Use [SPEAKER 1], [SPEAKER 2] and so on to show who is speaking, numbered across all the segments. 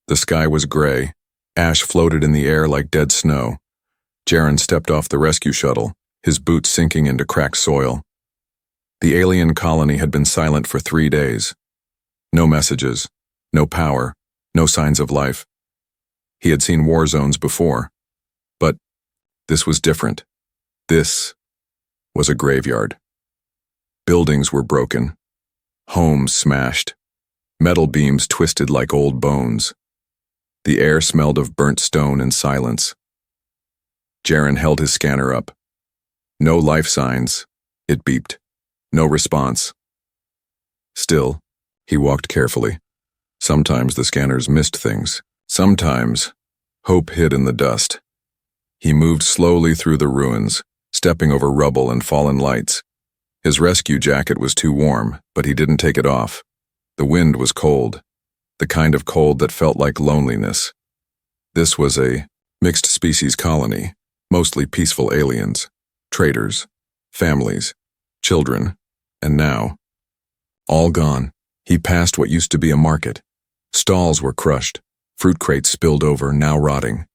[SPEAKER 1] The sky was gray. Ash floated in the air like dead snow. Jaren stepped off the rescue shuttle, his boots sinking into cracked soil. The alien colony had been silent for 3 days. No messages, no power, no signs of life. He had seen war zones before. But this was different. This was a graveyard. Buildings were broken. Homes smashed. Metal beams twisted like old bones. The air smelled of burnt stone and silence. Jaren held his scanner up. No life signs. It beeped. No response. Still, he walked carefully. Sometimes the scanners missed things. Sometimes, hope hid in the dust. He moved slowly through the ruins, stepping over rubble and fallen lights. His rescue jacket was too warm, but he didn't take it off. The wind was cold, the kind of cold that felt like loneliness. This was a mixed-species colony, mostly peaceful aliens, traders, families, children, and now, all gone. He passed what used to be a market. Stalls were crushed, fruit crates spilled over, now rotting.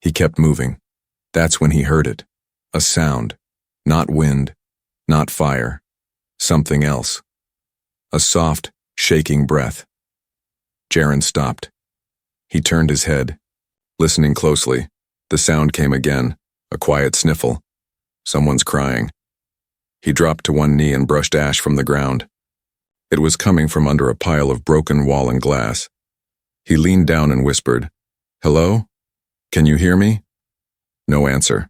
[SPEAKER 1] He kept moving. That's when he heard it. A sound. Not wind, not fire. Something else. A soft, shaking breath. Jaren stopped. He turned his head. Listening closely, the sound came again, a quiet sniffle. Someone's crying. He dropped to one knee and brushed ash from the ground. It was coming from under a pile of broken wall and glass. He leaned down and whispered, "Hello? Can you hear me?" No answer.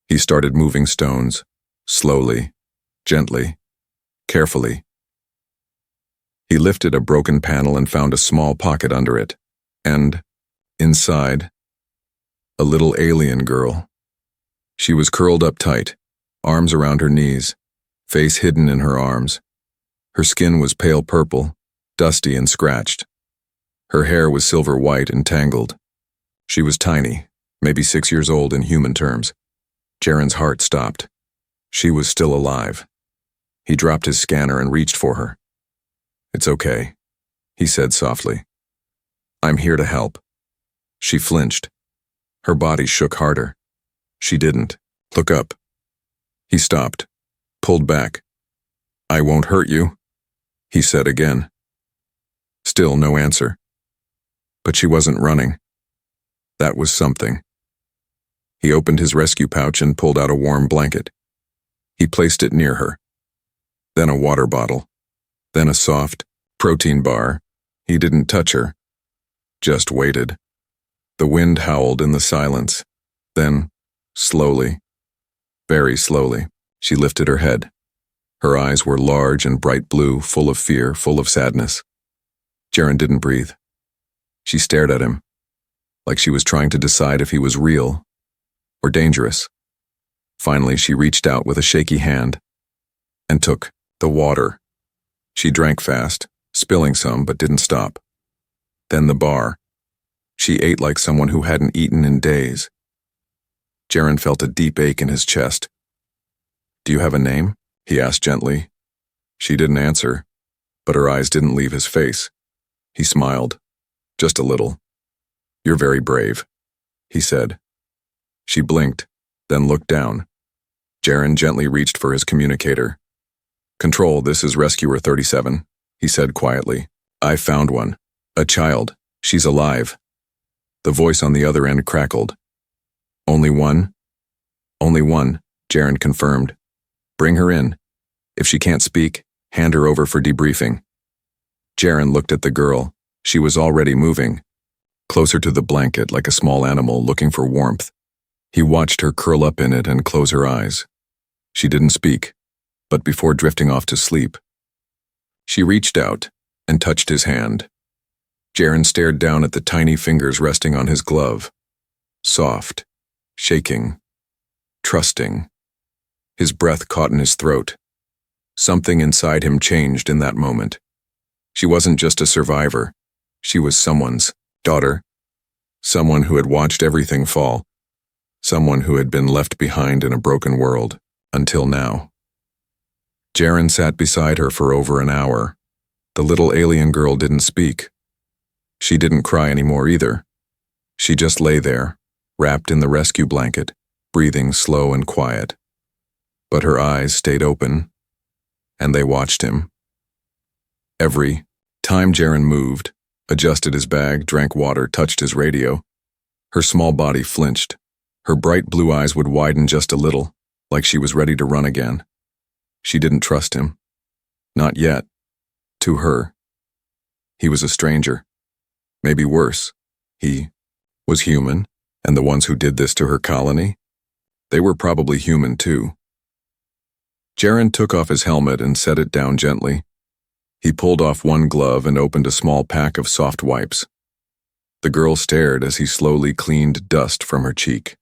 [SPEAKER 1] He started moving stones, slowly, gently, carefully. He lifted a broken panel and found a small pocket under it, and, inside, a little alien girl. She was curled up tight, arms around her knees, face hidden in her arms. Her skin was pale purple, dusty and scratched. Her hair was silver white and tangled. She was tiny, maybe 6 years old in human terms. Jaren's heart stopped. She was still alive. He dropped his scanner and reached for her. "It's okay," he said softly. "I'm here to help." She flinched. Her body shook harder. She didn't. "Look up." He stopped, pulled back. "I won't hurt you," he said again. Still no answer. But she wasn't running. That was something. He opened his rescue pouch and pulled out a warm blanket. He placed it near her. Then a water bottle. Then a soft protein bar. He didn't touch her. Just waited. The wind howled in the silence. Then, slowly, very slowly, she lifted her head. Her eyes were large and bright blue, full of fear, full of sadness. Jaren didn't breathe. She stared at him, like she was trying to decide if he was real or dangerous. Finally, she reached out with a shaky hand and took the water. She drank fast, spilling some but didn't stop. Then the bar. She ate like someone who hadn't eaten in days. Jaren felt a deep ache in his chest. "Do you have a name?" he asked gently. She didn't answer, but her eyes didn't leave his face. He smiled, just a little. "You're very brave," he said. She blinked, then looked down. Jaren gently reached for his communicator. "Control, this is Rescuer 37, he said quietly. "I found one. A child. She's alive." The voice on the other end crackled. "Only one?" "Only one," Jaren confirmed. "Bring her in. If she can't speak, hand her over for debriefing." Jaren looked at the girl. She was already moving, closer to the blanket like a small animal looking for warmth. He watched her curl up in it and close her eyes. She didn't speak, but before drifting off to sleep, she reached out and touched his hand. Jaren stared down at the tiny fingers resting on his glove. Soft, shaking, trusting. His breath caught in his throat. Something inside him changed in that moment. She wasn't just a survivor. She was someone's daughter. Someone who had watched everything fall. Someone who had been left behind in a broken world, until now. Jaren sat beside her for over an hour. The little alien girl didn't speak. She didn't cry anymore either. She just lay there, wrapped in the rescue blanket, breathing slow and quiet. But her eyes stayed open, and they watched him. Every time Jaren moved, adjusted his bag, drank water, touched his radio, her small body flinched. Her bright blue eyes would widen just a little, like she was ready to run again. She didn't trust him. Not yet. To her. He was a stranger. Maybe worse. He was human, and the ones who did this to her colony, they were probably human too. Jaren took off his helmet and set it down gently. He pulled off one glove and opened a small pack of soft wipes. The girl stared as he slowly cleaned dust from her cheek,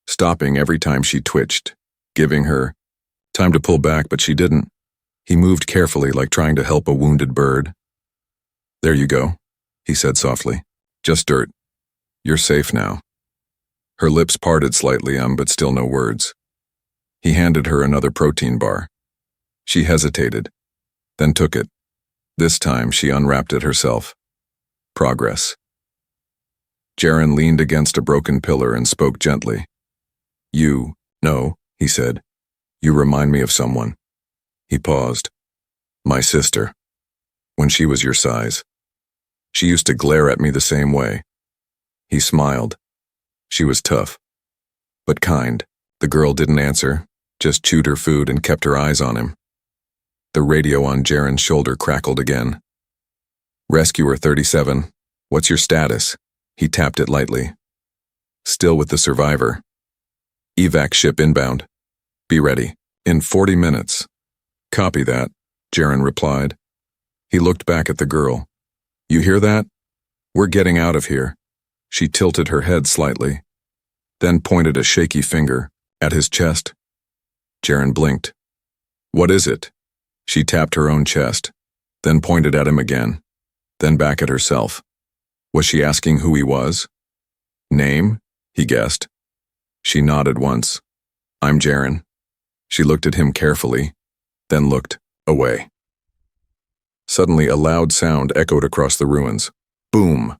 [SPEAKER 1] stopping every time she twitched, giving her time to pull back, but she didn't. He moved carefully, like trying to help a wounded bird. "There you go," he said softly. "Just dirt. You're safe now." Her lips parted slightly, but still no words. He handed her another protein bar. She hesitated, then took it. This time she unwrapped it herself. Progress. Jaren leaned against a broken pillar and spoke gently. "You know," he said. "You remind me of someone." He paused. "My sister. When she was your size. She used to glare at me the same way." He smiled. She was tough, but kind. The girl didn't answer, just chewed her food and kept her eyes on him. The radio on Jaren's shoulder crackled again. "Rescuer 37, what's your status?" He tapped it lightly. "Still with the survivor. Evac ship inbound. Be ready. In 40 minutes. "Copy that," Jaren replied. He looked back at the girl. "You hear that? We're getting out of here." She tilted her head slightly, then pointed a shaky finger at his chest. Jaren blinked. "What is it?" She tapped her own chest, then pointed at him again, then back at herself. Was she asking who he was? "Name?" he guessed. She nodded once. "I'm Jaren." She looked at him carefully, then looked away. Suddenly a loud sound echoed across the ruins. Boom!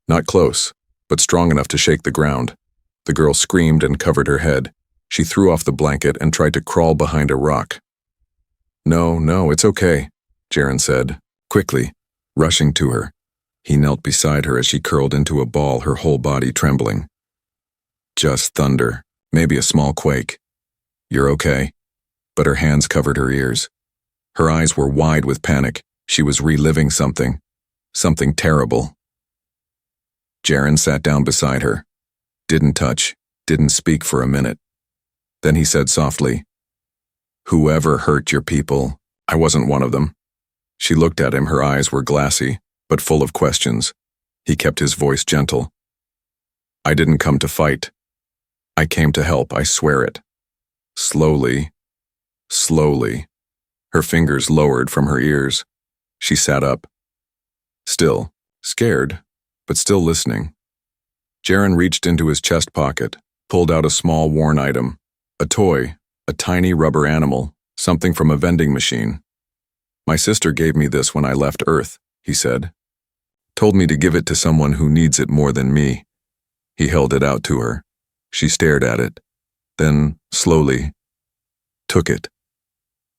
[SPEAKER 1] Not close, but strong enough to shake the ground. The girl screamed and covered her head. She threw off the blanket and tried to crawl behind a rock. No, it's okay," Jaren said, quickly, rushing to her. He knelt beside her as she curled into a ball, her whole body trembling. "Just thunder, maybe a small quake. You're okay." But her hands covered her ears. Her eyes were wide with panic. She was reliving something terrible. Jaren sat down beside her. Didn't touch, didn't speak for a minute. Then he said softly, "Whoever hurt your people, I wasn't one of them." She looked at him, her eyes were glassy, but full of questions. He kept his voice gentle. "I didn't come to fight. I came to help, I swear it." Slowly, her fingers lowered from her ears. She sat up. Still, scared, but still listening. Jaren reached into his chest pocket, pulled out a small worn item, a toy, a tiny rubber animal, something from a vending machine. "My sister gave me this when I left Earth," he said. "Told me to give it to someone who needs it more than me." He held it out to her. She stared at it, then, slowly, took it.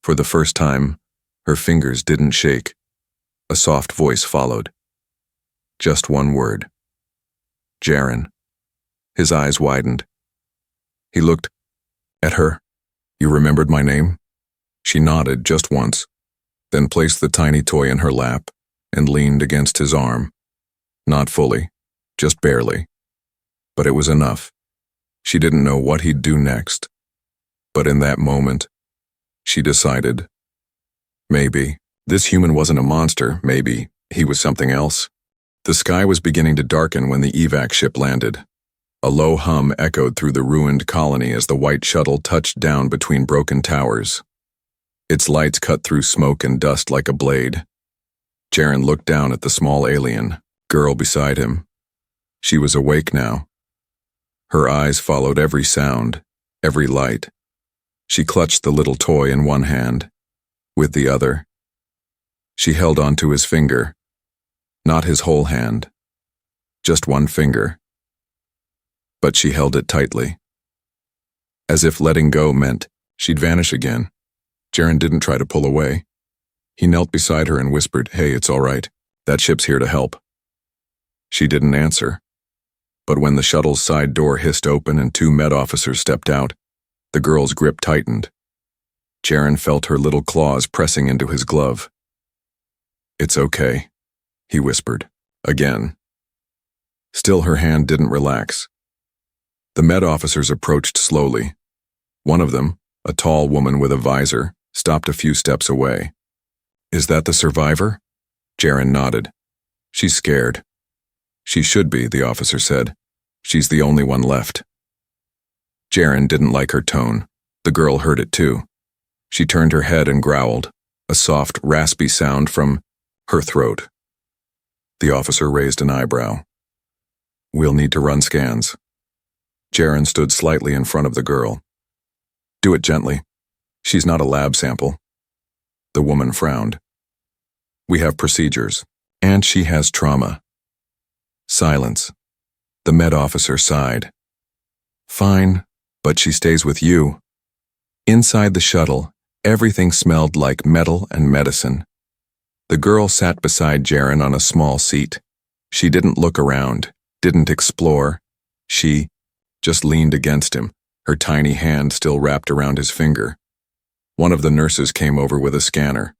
[SPEAKER 1] For the first time, her fingers didn't shake. A soft voice followed. Just one word. "Jaren." His eyes widened. He looked at her. "You remembered my name?" She nodded just once, then placed the tiny toy in her lap and leaned against his arm. Not fully, just barely. But it was enough. She didn't know what he'd do next. But in that moment, she decided, maybe this human wasn't a monster, maybe he was something else. The sky was beginning to darken when the evac ship landed. A low hum echoed through the ruined colony as the white shuttle touched down between broken towers. Its lights cut through smoke and dust like a blade. Jaren looked down at the small alien girl beside him. She was awake now. Her eyes followed every sound, every light. She clutched the little toy in one hand. With the other, she held onto his finger. Not his whole hand, just one finger. But she held it tightly. As if letting go meant she'd vanish again. Jaren didn't try to pull away. He knelt beside her and whispered, "Hey, it's all right. That ship's here to help." She didn't answer. But when the shuttle's side door hissed open and 2 med officers stepped out, the girl's grip tightened. Jaren felt her little claws pressing into his glove. "It's okay," he whispered, again. Still her hand didn't relax. The med officers approached slowly. One of them, a tall woman with a visor, stopped a few steps away. "Is that the survivor?" Jaren nodded. "She's scared." "She should be," the officer said. "She's the only one left." Jaren didn't like her tone. The girl heard it too. She turned her head and growled, a soft, raspy sound from her throat. The officer raised an eyebrow. "We'll need to run scans." Jaren stood slightly in front of the girl. "Do it gently. She's not a lab sample." The woman frowned. "We have procedures, and she has trauma." Silence. The med officer sighed. "Fine, but she stays with you." Inside the shuttle, everything smelled like metal and medicine. The girl sat beside Jaren on a small seat. She didn't look around, didn't explore. She just leaned against him, her tiny hand still wrapped around his finger. One of the nurses came over with a scanner.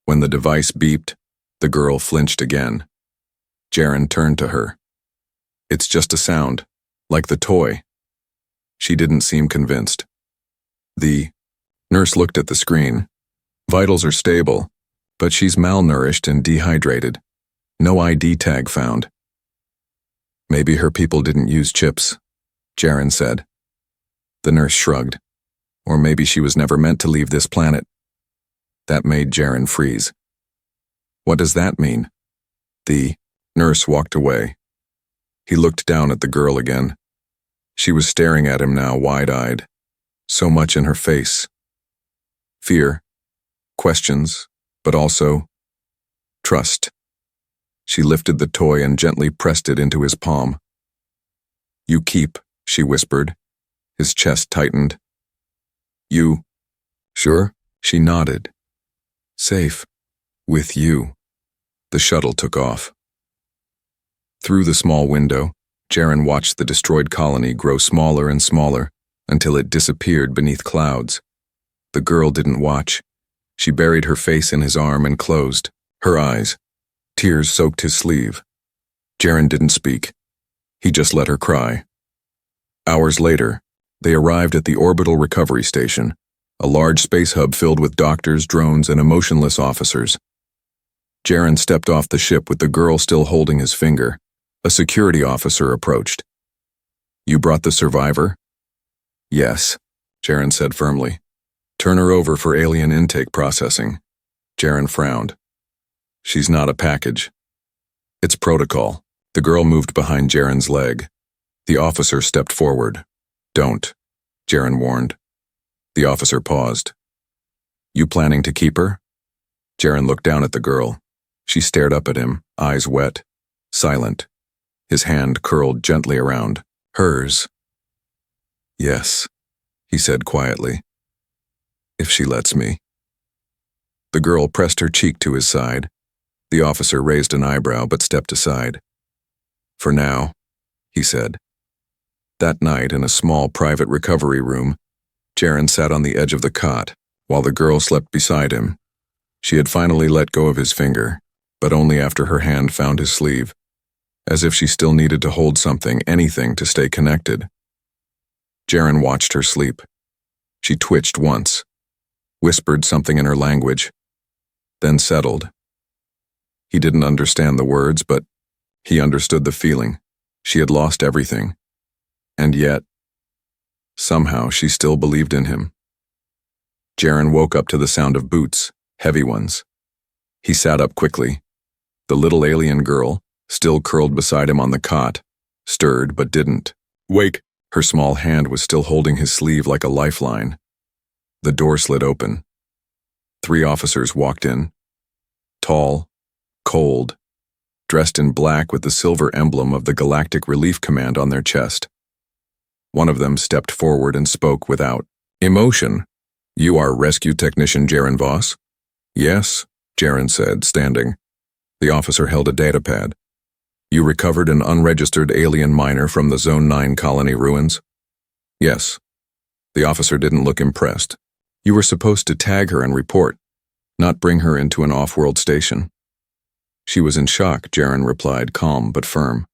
[SPEAKER 1] When the device beeped, the girl flinched again. Jaren turned to her. "It's just a sound, like the toy." She didn't seem convinced. The nurse looked at the screen. "Vitals are stable, but she's malnourished and dehydrated. No ID tag found." "Maybe her people didn't use chips," Jaren said. The nurse shrugged. "Or maybe she was never meant to leave this planet." That made Jaren freeze. "What does that mean?" The nurse walked away. He looked down at the girl again. She was staring at him now, wide-eyed. So much in her face. Fear, questions, but also trust. She lifted the toy and gently pressed it into his palm. "You keep," she whispered. His chest tightened. "You sure?" She nodded. "Safe. With you." The shuttle took off. Through the small window, Jaren watched the destroyed colony grow smaller and smaller until it disappeared beneath clouds. The girl didn't watch. She buried her face in his arm and closed her eyes. Tears soaked his sleeve. Jaren didn't speak. He just let her cry. Hours later, they arrived at the orbital recovery station, a large space hub filled with doctors, drones, and emotionless officers. Jaren stepped off the ship with the girl still holding his finger. A security officer approached. "You brought the survivor?" "Yes," Jaren said firmly. "Turn her over for alien intake processing." Jaren frowned. "She's not a package." "It's protocol." The girl moved behind Jaren's leg. The officer stepped forward. "Don't," Jaren warned. The officer paused. "You planning to keep her?" Jaren looked down at the girl. She stared up at him, eyes wet, silent. His hand curled gently around hers. "Yes," he said quietly. "If she lets me." The girl pressed her cheek to his side. The officer raised an eyebrow but stepped aside. "For now," he said. That night, in a small private recovery room, Jaren sat on the edge of the cot while the girl slept beside him. She had finally let go of his finger, but only after her hand found his sleeve, as if she still needed to hold something, anything, to stay connected. Jaren watched her sleep. She twitched once, whispered something in her language, then settled. He didn't understand the words, but he understood the feeling. She had lost everything. And yet, somehow she still believed in him. Jaren woke up to the sound of boots, heavy ones. He sat up quickly. The little alien girl, still curled beside him on the cot, stirred but didn't. "Wake!" Her small hand was still holding his sleeve like a lifeline. The door slid open. 3 officers walked in. Tall, cold, dressed in black with the silver emblem of the Galactic Relief Command on their chest. One of them stepped forward and spoke without emotion. "You are rescue technician Jaren Voss?" "Yes," Jaren said, standing. The officer held a datapad. "You recovered an unregistered alien miner from the Zone 9 colony ruins?" "Yes." The officer didn't look impressed. "You were supposed to tag her and report, not bring her into an off-world station." "She was in shock," Jaren replied, calm but firm.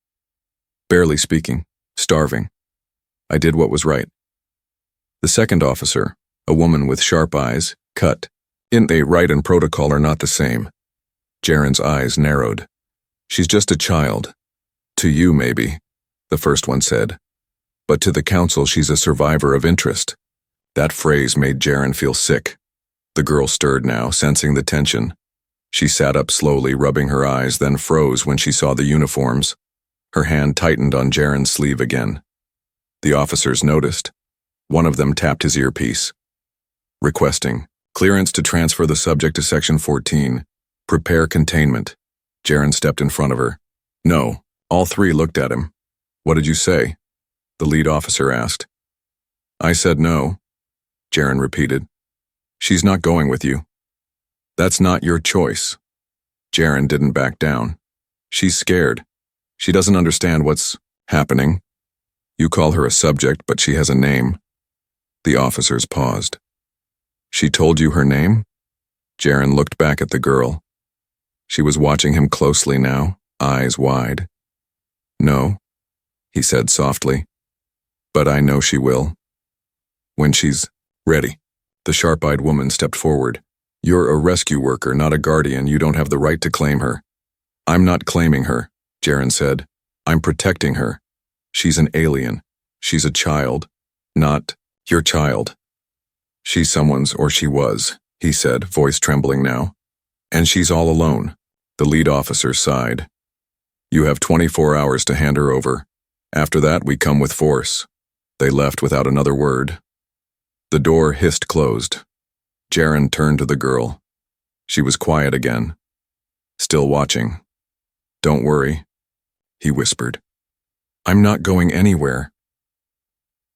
[SPEAKER 1] "Barely speaking, starving. I did what was right." The second officer, a woman with sharp eyes, cut. "In a right and protocol are not the same." Jaren's eyes narrowed. "She's just a child. To you, maybe," the first one said. "But to the council, she's a survivor of interest." That phrase made Jaren feel sick. The girl stirred now, sensing the tension. She sat up slowly, rubbing her eyes, then froze when she saw the uniforms. Her hand tightened on Jaren's sleeve again. The officers noticed. One of them tapped his earpiece. "Requesting clearance to transfer the subject to Section 14. Prepare containment." Jaren stepped in front of her. "No." All three looked at him. "What did you say?" the lead officer asked. "I said no," Jaren repeated. "She's not going with you." "That's not your choice." Jaren didn't back down. "She's scared. She doesn't understand what's happening. You call her a subject, but she has a name." The officers paused. "She told you her name?" Jaren looked back at the girl. She was watching him closely now, eyes wide. "No," he said softly. "But I know she will. When she's ready." The sharp-eyed woman stepped forward. "You're a rescue worker, not a guardian. You don't have the right to claim her." "I'm not claiming her," Jaren said. "I'm protecting her. She's an alien. She's a child. Not your child." "She's someone's, or she was," he said, voice trembling now. "And she's all alone." The lead officer sighed. "You have 24 hours to hand her over. After that, we come with force." They left without another word. The door hissed closed. Jaren turned to the girl. She was quiet again, still watching. "Don't worry," he whispered. "I'm not going anywhere."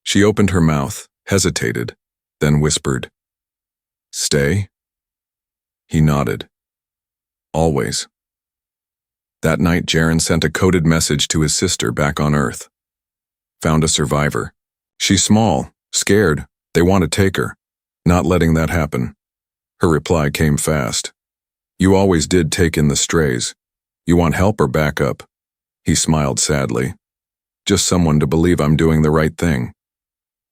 [SPEAKER 1] She opened her mouth, hesitated, then whispered, "Stay?" He nodded. "Always." That night, Jaren sent a coded message to his sister back on Earth. "Found a survivor. She's small, scared. They want to take her. Not letting that happen." Her reply came fast. "You always did take in the strays. You want help or backup?" He smiled sadly. "Just someone to believe I'm doing the right thing."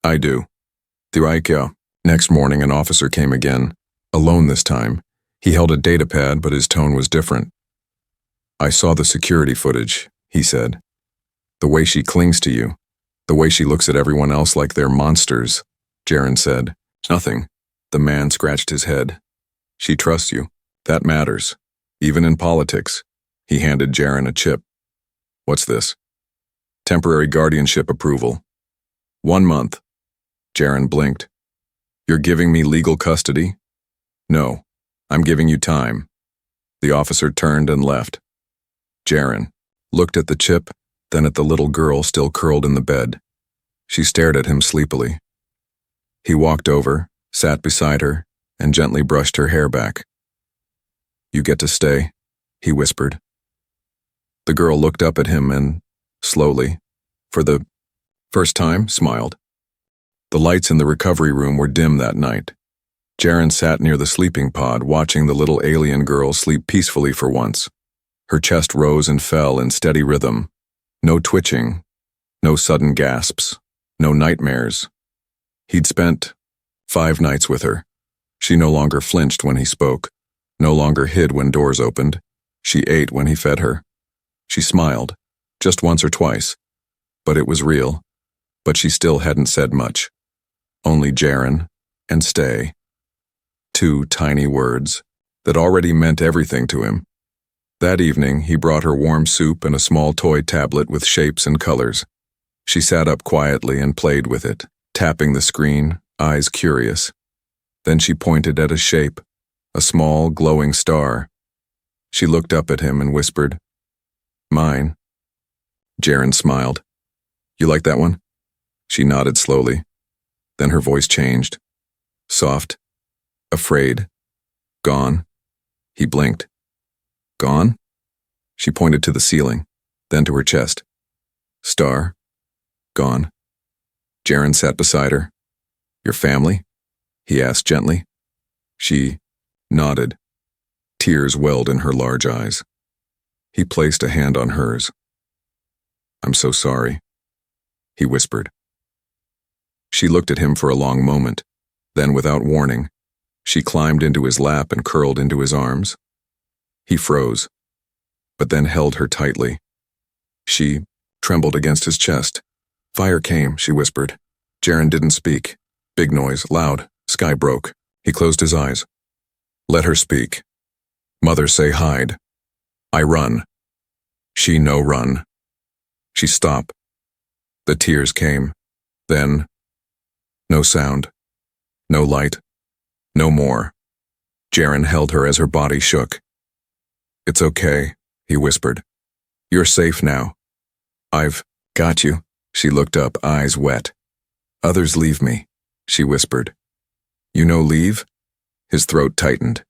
[SPEAKER 1] "I do." Next morning, an officer came again, alone this time. He held a datapad, but his tone was different. "I saw the security footage," he said. "The way she clings to you. The way she looks at everyone else like they're monsters," Jaren said. "Nothing." The man scratched his head. "She trusts you. That matters. Even in politics." He handed Jaren a chip. "What's this?" "Temporary guardianship approval. 1 month." Jaren blinked. "You're giving me legal custody?" "No, I'm giving you time." The officer turned and left. Jaren looked at the chip, then at the little girl still curled in the bed. She stared at him sleepily. He walked over, sat beside her, and gently brushed her hair back. "You get to stay," he whispered. The girl looked up at him and, slowly, for the first time, smiled. The lights in the recovery room were dim that night. Jaren sat near the sleeping pod, watching the little alien girl sleep peacefully for once. Her chest rose and fell in steady rhythm. No twitching, no sudden gasps, no nightmares. He'd spent 5 nights with her. She no longer flinched when he spoke, no longer hid when doors opened. She ate when he fed her. She smiled, just once or twice, but it was real. But she still hadn't said much. Only Jaren and stay. 2 tiny words that already meant everything to him. That evening, he brought her warm soup and a small toy tablet with shapes and colors. She sat up quietly and played with it, tapping the screen, eyes curious. Then she pointed at a shape, a small, glowing star. She looked up at him and whispered, Mine. Jaren smiled. You like that one? She nodded slowly. Then her voice changed. Soft. Afraid. Gone. He blinked. Gone? She pointed to the ceiling, then to her chest. Star. Gone. Jaren sat beside her. Your family? He asked gently. She nodded. Tears welled in her large eyes. He placed a hand on hers. I'm so sorry, he whispered. She looked at him for a long moment. Then, without warning, she climbed into his lap and curled into his arms. He froze, but then held her tightly. She trembled against his chest. Fire came, she whispered. Jaren didn't speak. Big noise, loud, sky broke. He closed his eyes. Let her speak. Mother say hide. I run. She no run. She stop. The tears came. Then, no sound. No light. No more. Jaren held her as her body shook. It's okay, he whispered. You're safe now. I've got you. She looked up, eyes wet. Others leave me, she whispered. You know leave? His throat tightened.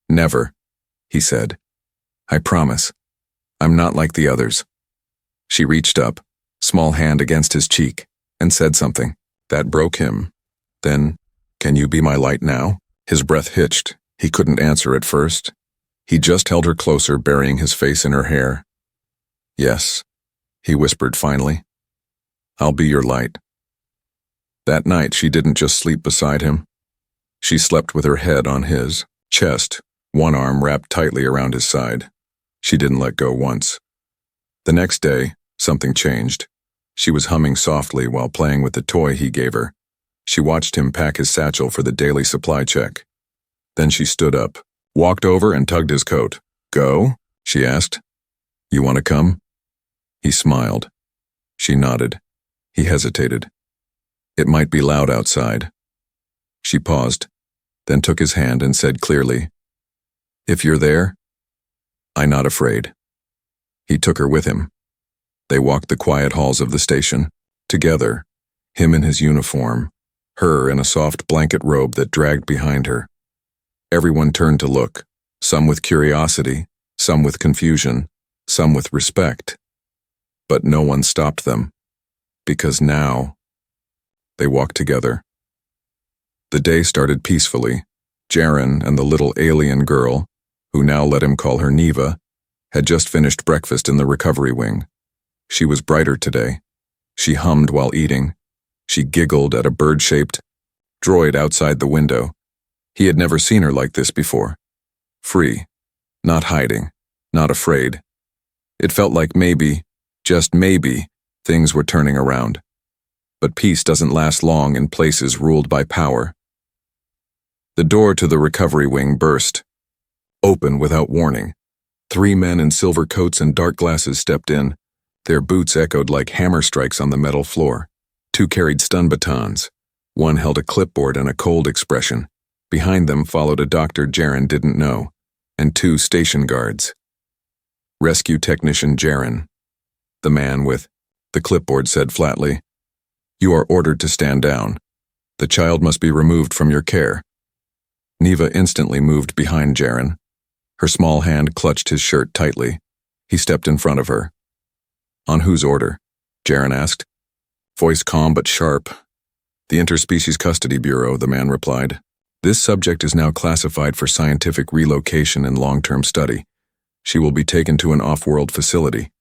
[SPEAKER 1] Never, he said. I promise. I'm not like the others. She reached up, small hand against his cheek, and said something. That broke him. Then, can you be my light now? His breath hitched. He couldn't answer at first. He just held her closer, burying his face in her hair. Yes, he whispered finally. I'll be your light. That night she didn't just sleep beside him. She slept with her head on his chest, one arm wrapped tightly around his side. She didn't let go once. The next day, something changed. She was humming softly while playing with the toy he gave her. She watched him pack his satchel for the daily supply check. Then she stood up, walked over and tugged his coat. Go? She asked. You want to come? He smiled. She nodded. He hesitated. It might be loud outside. She paused, then took his hand and said clearly, If you're there, I'm not afraid. He took her with him. They walked the quiet halls of the station, together, him in his uniform, her in a soft blanket robe that dragged behind her. Everyone turned to look, some with curiosity, some with confusion, some with respect. But no one stopped them, because now they walked together. The day started peacefully. Jaren and the little alien girl, who now let him call her Neva, had just finished breakfast in the recovery wing. She was brighter today. She hummed while eating. She giggled at a bird-shaped droid outside the window. He had never seen her like this before. Free. Not hiding. Not afraid. It felt like maybe, just maybe, things were turning around. But peace doesn't last long in places ruled by power. The door to the recovery wing burst. Open without warning. 3 men in silver coats and dark glasses stepped in. Their boots echoed like hammer strikes on the metal floor. 2 carried stun batons. 1 held a clipboard and a cold expression. Behind them followed a doctor Jaren didn't know, and 2 station guards. Rescue Technician Jaren. The man with the clipboard said flatly, You are ordered to stand down. The child must be removed from your care. Neva instantly moved behind Jaren. Her small hand clutched his shirt tightly. He stepped in front of her. On whose order? Jaren asked. Voice calm but sharp. The Interspecies Custody Bureau, the man replied. This subject is now classified for scientific relocation and long-term study. She will be taken to an off-world facility.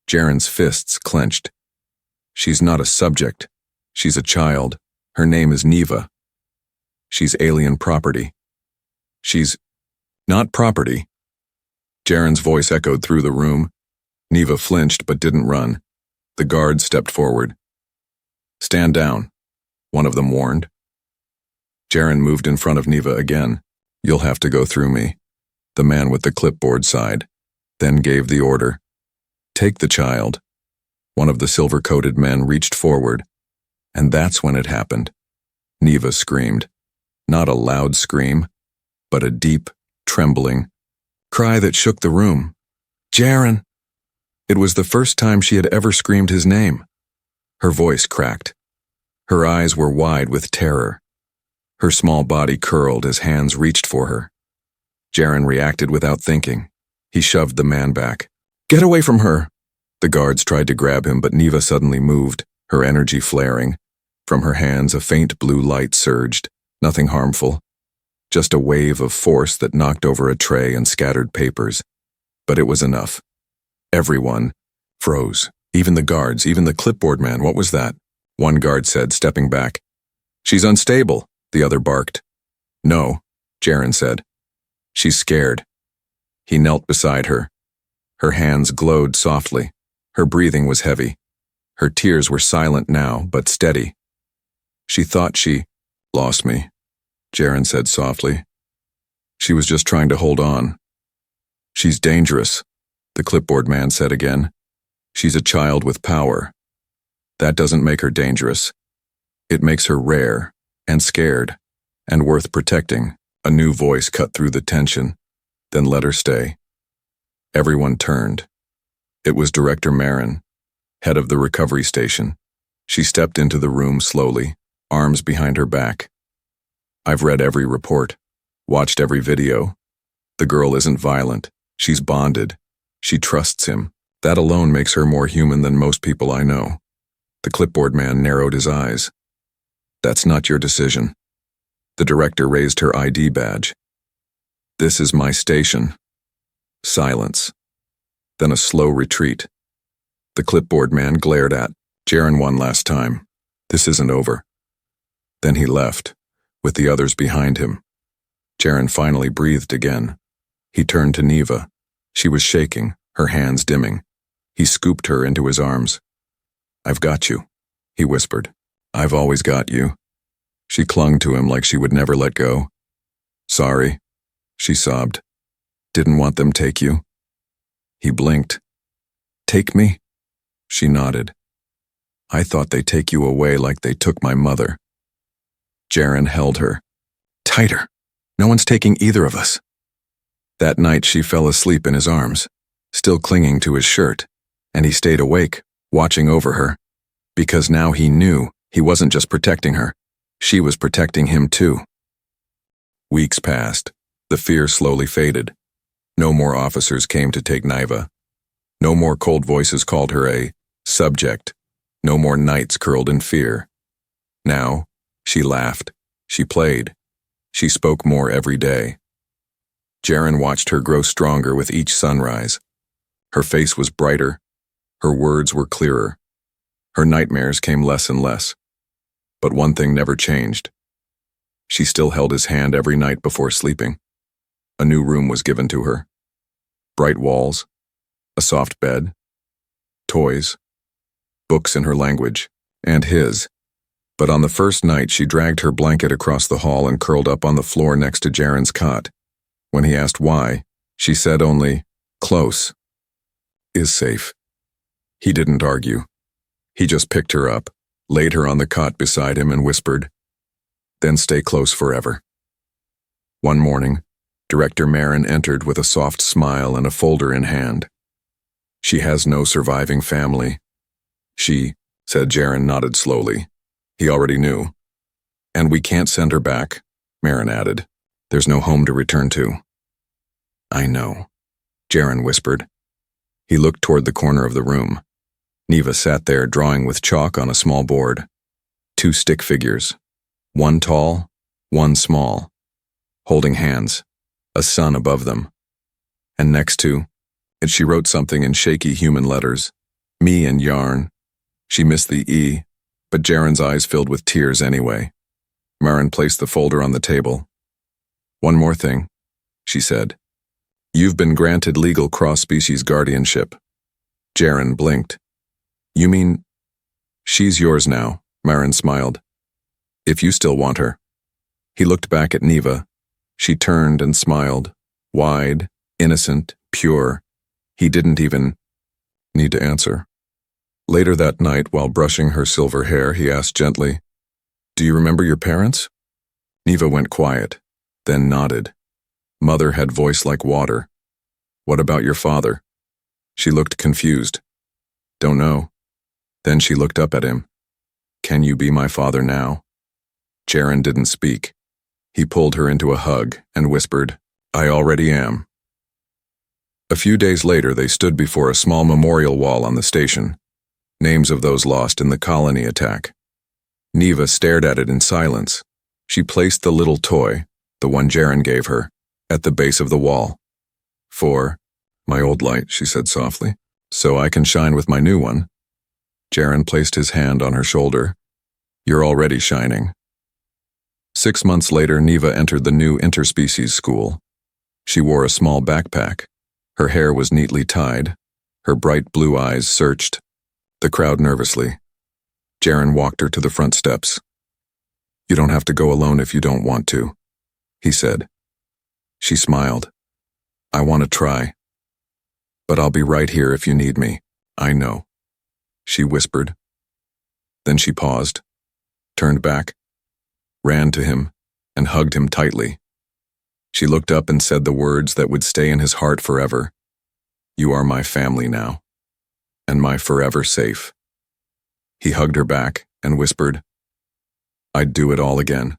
[SPEAKER 1] Jaren's fists clenched. She's not a subject. She's a child. Her name is Neva. She's alien property. She's not property. Jaren's voice echoed through the room. Neva flinched but didn't run. The guard stepped forward. Stand down, one of them warned. Jaren moved in front of Neva again. You'll have to go through me. The man with the clipboard sighed, then gave the order. Take the child. One of the silver-coated men reached forward, and that's when it happened. Neva screamed. Not a loud scream, but a deep, trembling cry that shook the room. Jaren! It was the first time she had ever screamed his name. Her voice cracked. Her eyes were wide with terror. Her small body curled as hands reached for her. Jaren reacted without thinking. He shoved the man back. "Get away from her!" The guards tried to grab him, but Neva suddenly moved, her energy flaring. From her hands, a faint blue light surged. Nothing harmful. Just a wave of force that knocked over a tray and scattered papers. But it was enough. Everyone froze. Even the guards, even the clipboard man. What was that? One guard said, stepping back. "She's unstable," the other barked. "No," Jaren said. "She's scared." He knelt beside her. Her hands glowed softly. Her breathing was heavy. Her tears were silent now, but steady. "She thought she lost me," Jaren said softly. "She was just trying to hold on." "She's dangerous," the clipboard man said again. "She's a child with power. That doesn't make her dangerous. It makes her rare and scared and worth protecting." A new voice cut through the tension. "Then let her stay." Everyone turned. It was Director Marin, head of the recovery station. She stepped into the room slowly, arms behind her back. "I've read every report, watched every video. The girl isn't violent. She's bonded. She trusts him. That alone makes her more human than most people I know." The clipboard man narrowed his eyes. "That's not your decision." The director raised her ID badge. "This is my station." Silence. Then a slow retreat. The clipboard man glared at Jaren one last time. "This isn't over." Then he left, with the others behind him. Jaren finally breathed again. He turned to Neva. She was shaking, her hands dimming. He scooped her into his arms. "I've got you," he whispered. "I've always got you." She clung to him like she would never let go. "Sorry," she sobbed. "Didn't want them take you." He blinked. "Take me?" She nodded. "I thought they'd take you away like they took my mother." Jaren held her. "Tighter. No one's taking either of us." That night she fell asleep in his arms, still clinging to his shirt, and he stayed awake, watching over her, because now he knew he wasn't just protecting her. She was protecting him too. Weeks passed. The fear slowly faded. No more officers came to take Neva. No more cold voices called her a subject. No more nights curled in fear. Now, she laughed. She played. She spoke more every day. Jaren watched her grow stronger with each sunrise. Her face was brighter. Her words were clearer. Her nightmares came less and less. But one thing never changed. She still held his hand every night before sleeping. A new room was given to her. Bright walls, a soft bed, toys, books in her language, and his. But on the first night, she dragged her blanket across the hall and curled up on the floor next to Jaren's cot. When he asked why, she said only, "Close. Is safe." He didn't argue. He just picked her up, laid her on the cot beside him and whispered, "Then stay close forever." One morning, Director Marin entered with a soft smile and a folder in hand. "She has no surviving family." "She," said Jaren, nodded slowly. He already knew. "And we can't send her back," Marin added. "There's no home to return to." "I know," Jaren whispered. He looked toward the corner of the room. Neva sat there drawing with chalk on a small board. 2 stick figures, one tall, one small, holding hands, a sun above them. And next to it she wrote something in shaky human letters, "Me and Yarn." She missed the E, but Jaren's eyes filled with tears anyway. Marin placed the folder on the table. "One more thing," she said. "You've been granted legal cross-species guardianship." Jaren blinked. "You mean—" "She's yours now," Marin smiled. "If you still want her." He looked back at Neva. She turned and smiled, wide, innocent, pure. He didn't even need to answer. Later that night, while brushing her silver hair, he asked gently, "Do you remember your parents?" Neva went quiet, then nodded. Mother had voice like water. "What about your father?" She looked confused. Don't know. Then she looked up at him. Can you be my father now? Jaren didn't speak. He pulled her into a hug and whispered, I already am. A few days later, they stood before a small memorial wall on the station. Names of those lost in the colony attack. Neva stared at it in silence. She placed the little toy, the one Jaren gave her, at the base of the wall. For my old light, she said softly, so I can shine with my new one. Jaren placed his hand on her shoulder. You're already shining. 6 months later, Neva entered the new interspecies school. She wore a small backpack. Her hair was neatly tied. Her bright blue eyes searched the crowd nervously. Jaren walked her to the front steps. You don't have to go alone if you don't want to, he said. She smiled. I want to try. But I'll be right here if you need me. I know, she whispered. Then she paused, turned back, ran to him, and hugged him tightly. She looked up and said the words that would stay in his heart forever. You are my family now, and my forever safe. He hugged her back and whispered, I'd do it all again.